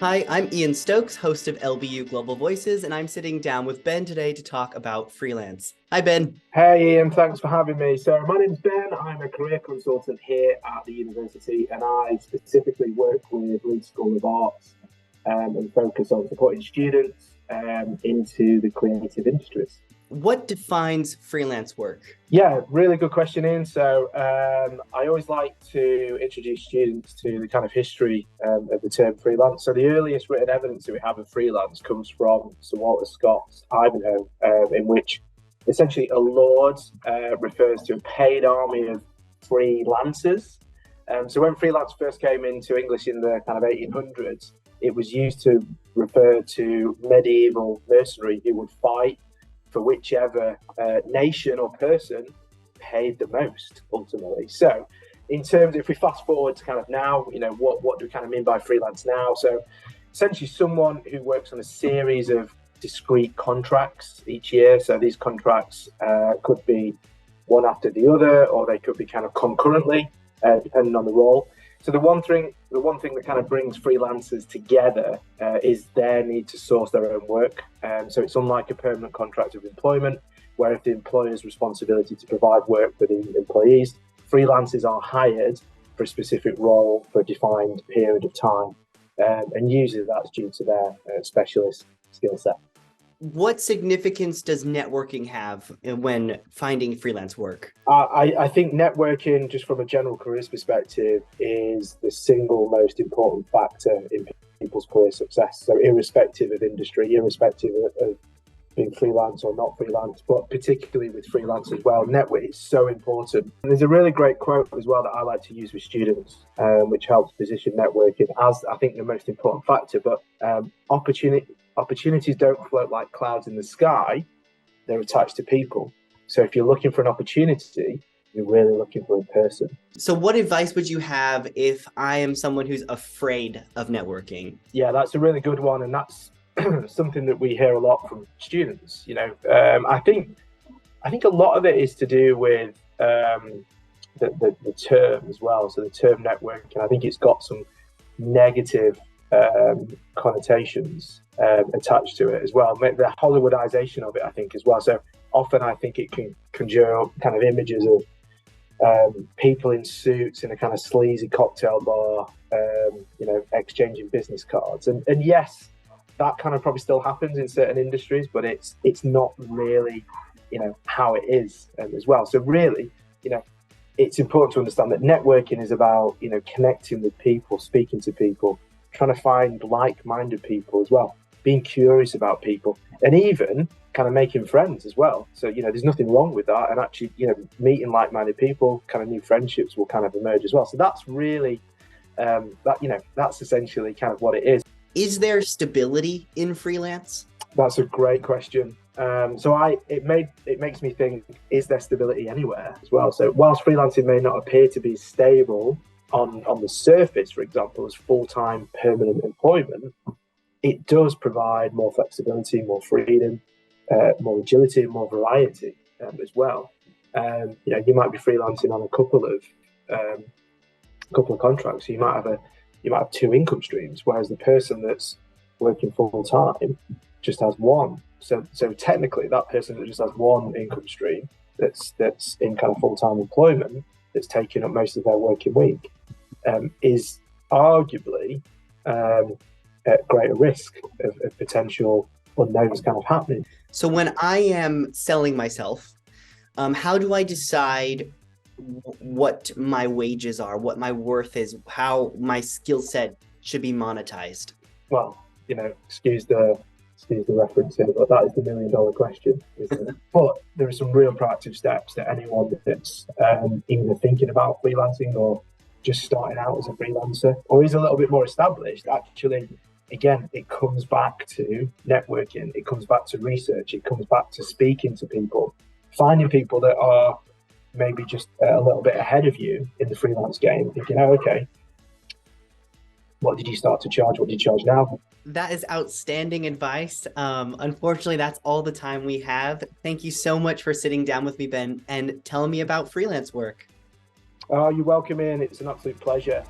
Hi, I'm Ian Stokes, host of LBU Global Voices, and I'm sitting down with Ben today to talk about freelance. Hi, Ben. Hey Ian, thanks for having me. So my name's Ben. I'm a career consultant here at the university, and I specifically work with Leeds School of Arts and focus on supporting students into the creative industries. What defines freelance work? Yeah, really good question, Ian. I always like to introduce students to the kind of history of the term freelance. So the earliest written evidence that we have of freelance comes from Sir Walter Scott's Ivanhoe, in which essentially a lord refers to a paid army of freelancers. So when freelance first came into English in the kind of 1800s, it was used to refer to medieval mercenary who would fight for whichever nation or person paid the most, ultimately. So in terms, if we fast forward to kind of now, what do we kind of mean by freelance now? So essentially someone who works on a series of discrete contracts each year. So these contracts could be one after the other, or they could be kind of concurrently, depending on the role. So the one thing that kind of brings freelancers together is their need to source their own work. So it's unlike a permanent contract of employment, where if the employer's responsibility to provide work for the employees, freelancers are hired for a specific role for a defined period of time, and usually that's due to their specialist skill set. What significance does networking have when finding freelance work? I think networking, just from a general careers perspective, is the single most important factor in people's career success. So irrespective of industry, irrespective of being freelance or not freelance, but particularly with freelance as well, network is so important. And there's a really great quote as well that I like to use with students, which helps position networking as, I think, the most important factor. But opportunities don't float like clouds in the sky. They're attached to people. So if you're looking for an opportunity, you're really looking for a person. So what advice would you have if I am someone who's afraid of networking? Yeah, that's a really good one. And that's something that we hear a lot from students. I think a lot of it is to do with the term as well. So the term networking, I think it's got some negative connotations attached to it as well. The Hollywoodization of it, I think, as well. So often I think it can conjure up kind of images of people in suits in a kind of sleazy cocktail bar, exchanging business cards. And yes, that kind of probably still happens in certain industries, but it's not really, how it is as well. So really, it's important to understand that networking is about, connecting with people, speaking to people, trying to find like-minded people as well, being curious about people, and even kind of making friends as well. So, there's nothing wrong with that. And actually, meeting like-minded people, kind of new friendships will kind of emerge as well. So that's really, that's essentially kind of what it is. Is there stability in freelance? That's a great question. It makes me think, is there stability anywhere as well? So whilst freelancing may not appear to be stable on the surface, for example, as full-time permanent employment, it does provide more flexibility, more freedom, more agility, and more variety as well. You might be freelancing on a couple of contracts. So you might have two income streams, whereas the person that's working full-time just has one. So technically, that person that just has one income stream that's in kind of full-time employment, that's taking up most of their working week, is arguably at greater risk of potential unknowns kind of happening. So when I am selling myself, how do I decide what my wages are, what my worth is, how my skill set should be monetized? Well, excuse the reference here, but that is the $1 million question, isn't it? But there are some real proactive steps that anyone that's either thinking about freelancing or just starting out as a freelancer, or is a little bit more established, actually, again, it comes back to networking, it comes back to research, it comes back to speaking to people, finding people that are maybe just a little bit ahead of you in the freelance game, thinking, oh, okay, what did you start to charge? What do you charge now? That is outstanding advice. Unfortunately, that's all the time we have. Thank you so much for sitting down with me, Ben, and telling me about freelance work. Oh, you're welcome in. It's an absolute pleasure.